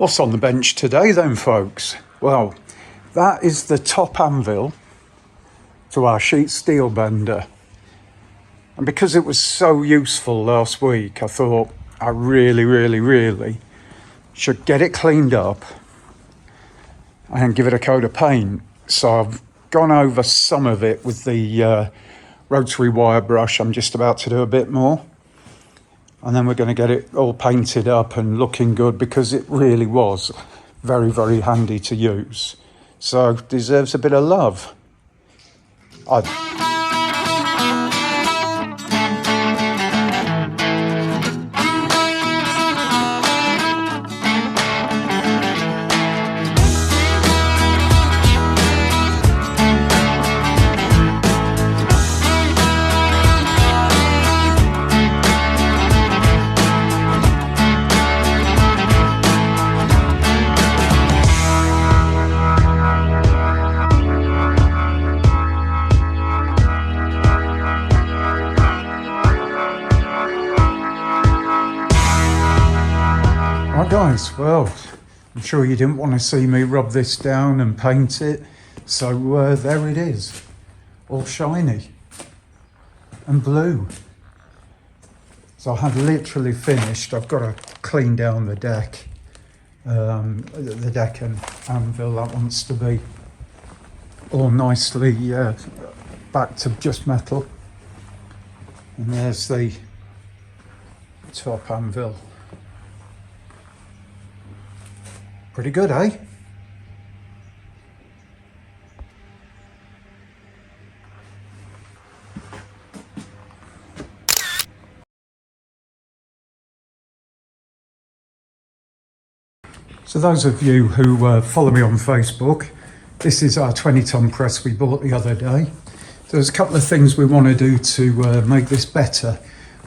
What's on the bench today then, folks? Well, that is the top anvil to our sheet steel bender. And because it was so useful last week, I thought I really should get it cleaned up and give it a coat of paint. So I've gone over some of it with the rotary wire brush. I'm just about to do a bit more. And then we're going to get it all painted up and looking good, because it really was very handy to use. So deserves a bit of love. Guys, well, I'm sure you didn't want to see me rub this down and paint it, so there it is, all shiny and blue. So I have literally finished. I've got to clean down the deck, the deck and anvil. That wants to be all nicely back to just metal. And there's the top anvil. Pretty good, eh? So those of you who follow me on Facebook, this is our 20-ton press we bought the other day. So there's a couple of things we want to do to make this better.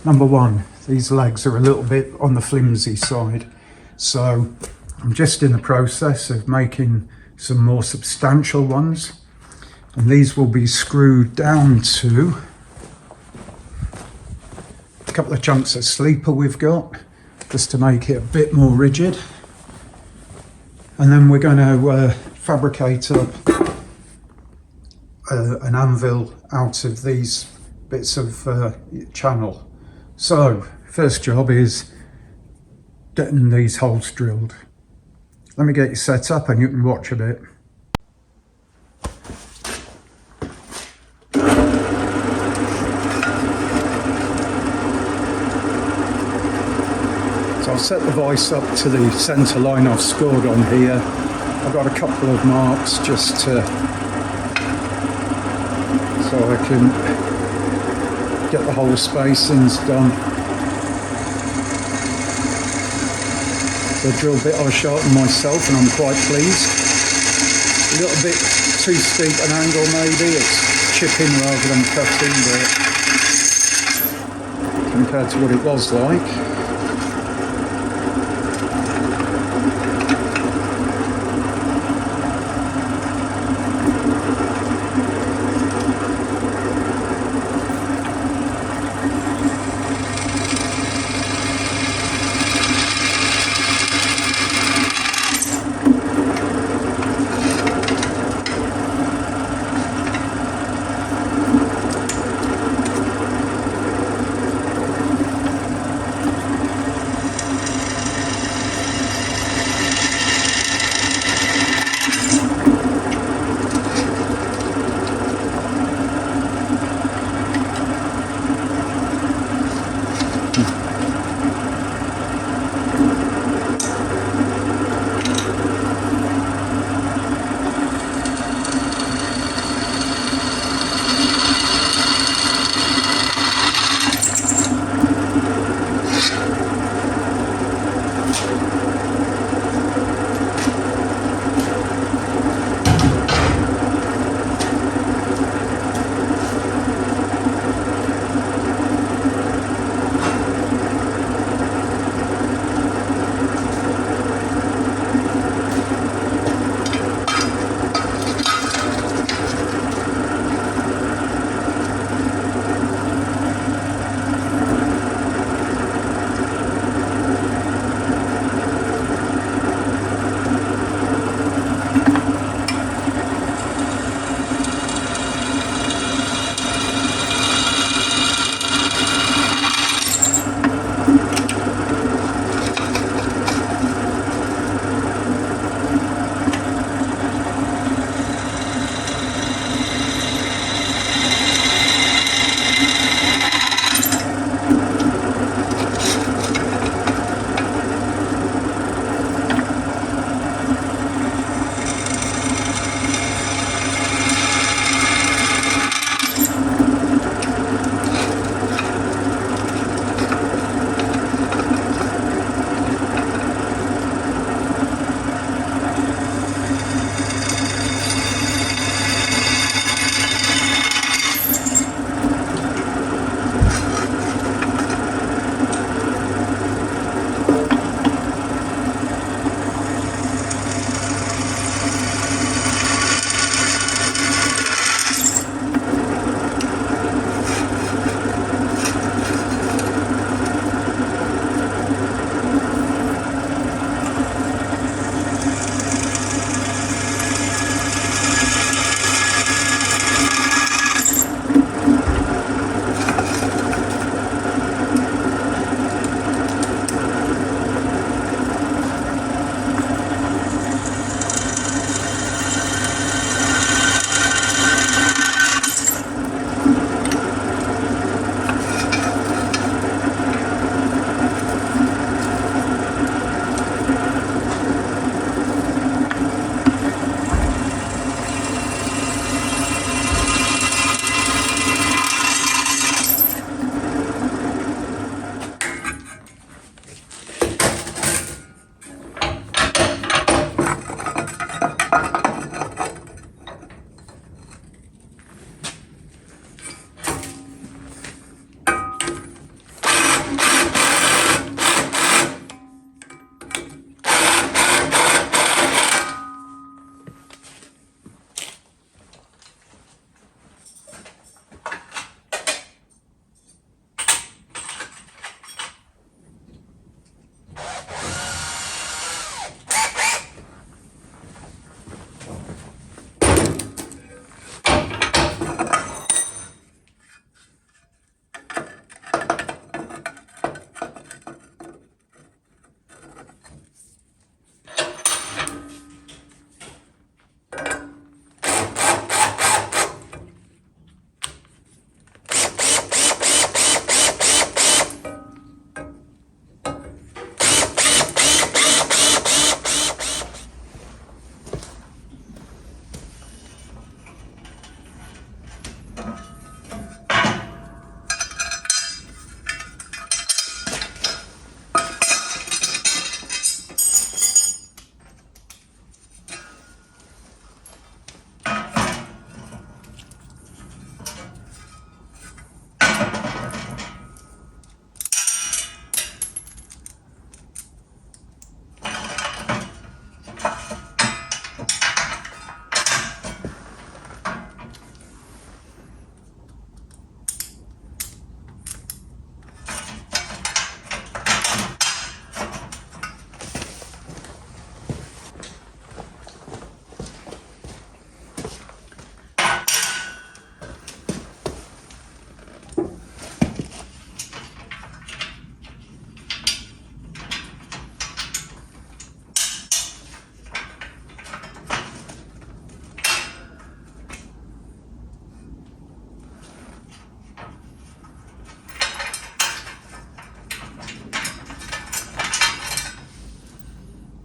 Number one, these legs are a little bit on the flimsy side. So I'm just in the process of making some more substantial ones, and these will be screwed down to a couple of chunks of sleeper we've got, just to make it a bit more rigid. And then we're going to fabricate up an anvil out of these bits of channel. So first job is getting these holes drilled. Let me get you set up and you can watch a bit. So I'll set the vise up to the centre line I've scored on here. I've got a couple of marks just to, so I can get the whole spacings done. The drill bit I sharpened myself and I'm quite pleased. A little bit too steep an angle maybe, it's chipping rather than cutting, but compared to what it was like.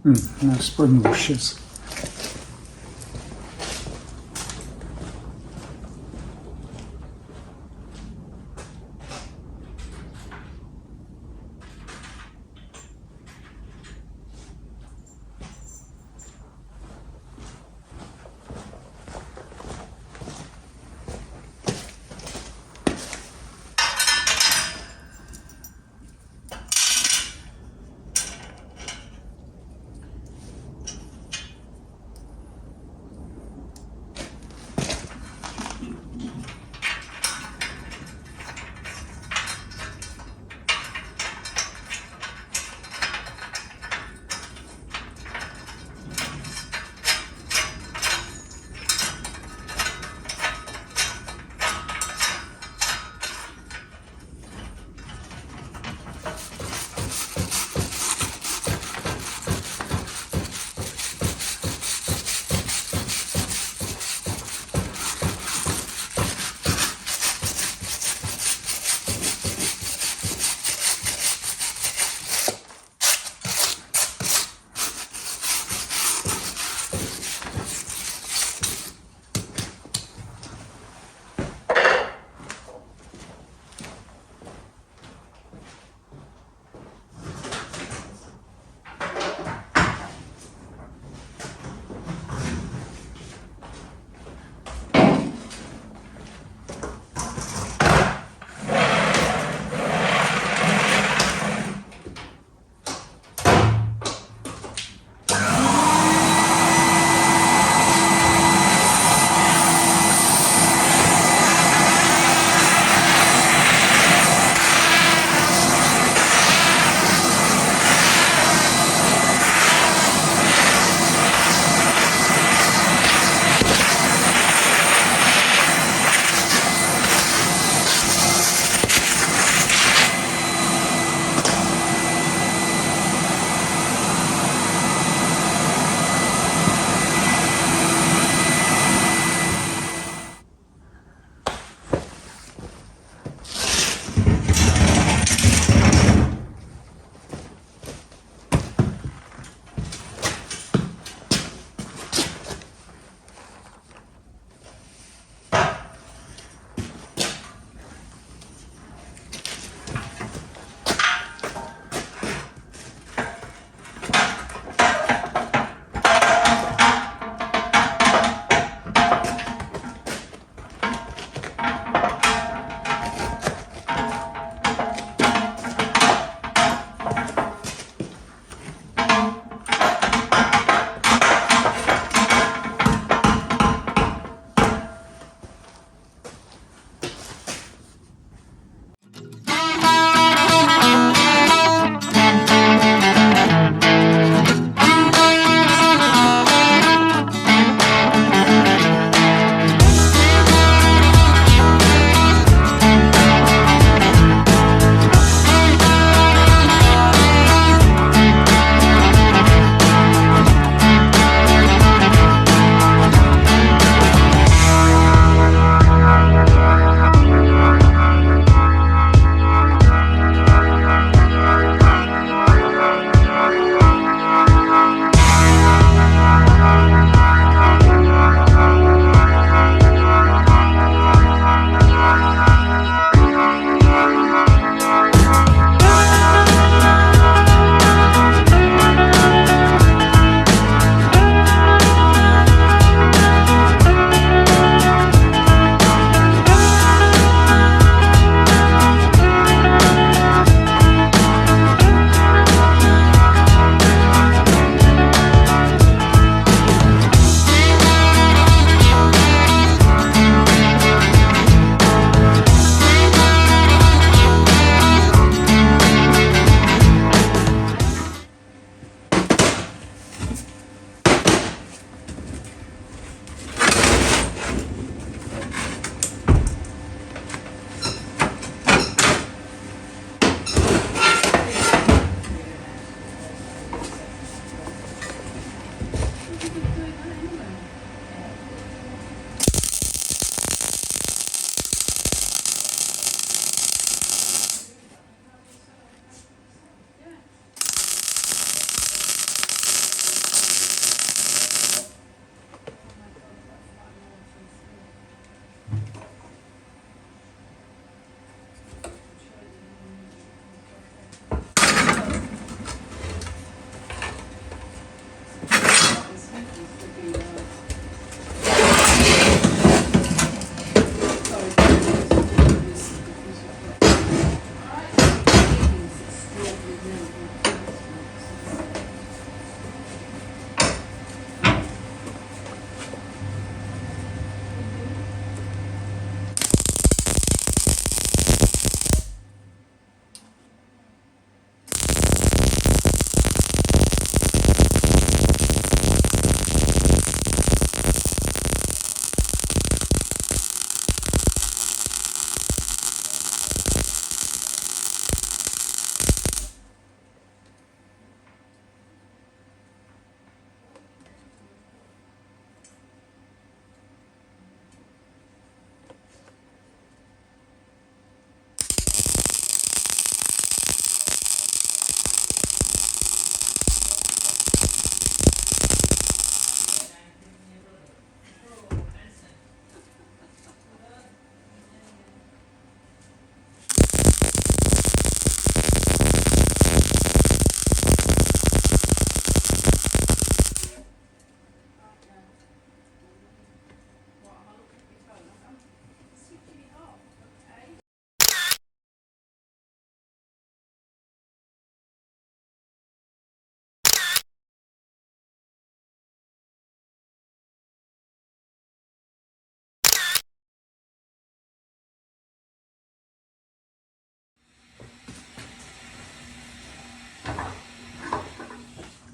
No spring washers.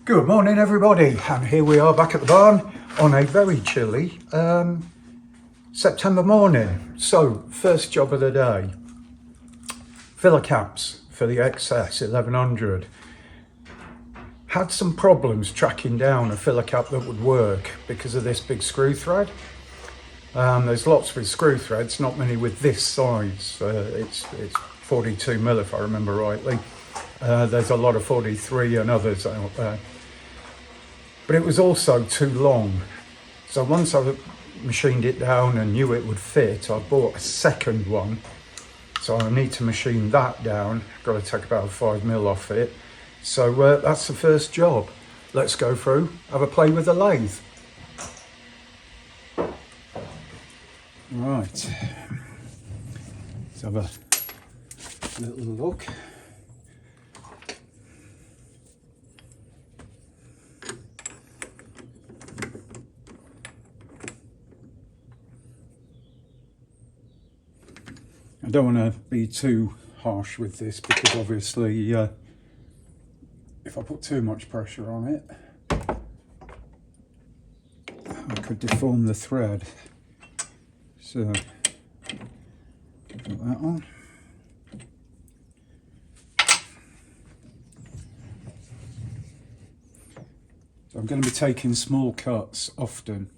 Good morning everybody, and here we are back at the barn on a very chilly September morning. So, first job of the day, filler caps for the XS 1100. Had some problems tracking down a filler cap that would work because of this big screw thread. There's lots with screw threads, not many with this size. It's 42 mil if I remember rightly. There's a lot of 43 and others out there. But it was also too long. So once I machined it down and knew it would fit, I bought a second one. So I need to machine that down. Got to take about 5 mil off it. So that's the first job. Let's go through, have a play with the lathe. Right. Let's have a little look. I don't want to be too harsh with this because obviously if I put too much pressure on it, I could deform the thread. So, put that on. So I'm going to be taking small cuts often.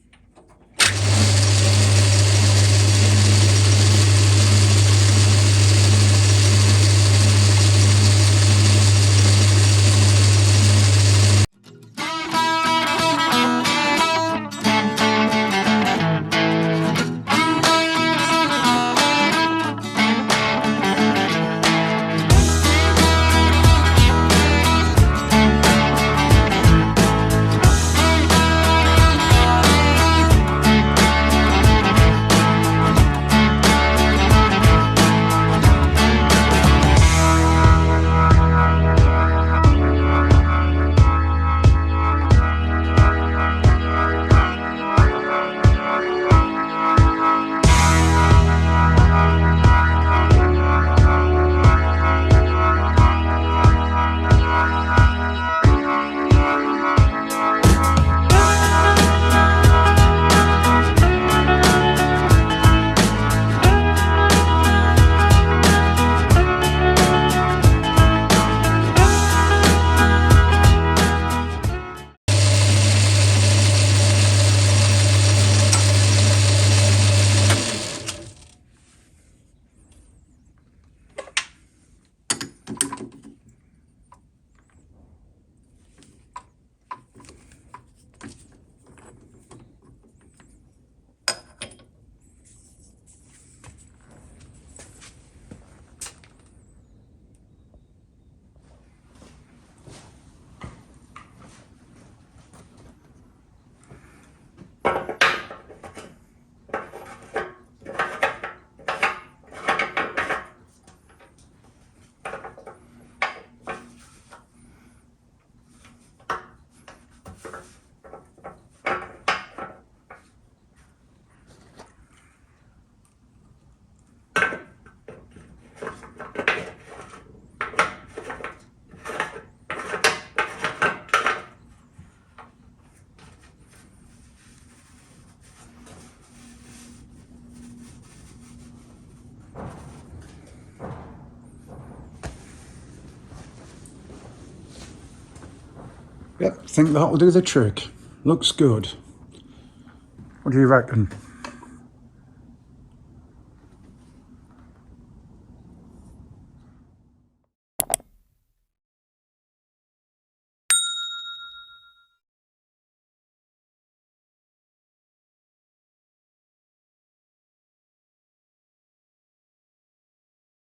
Yep, think that'll do the trick. Looks good. What do you reckon?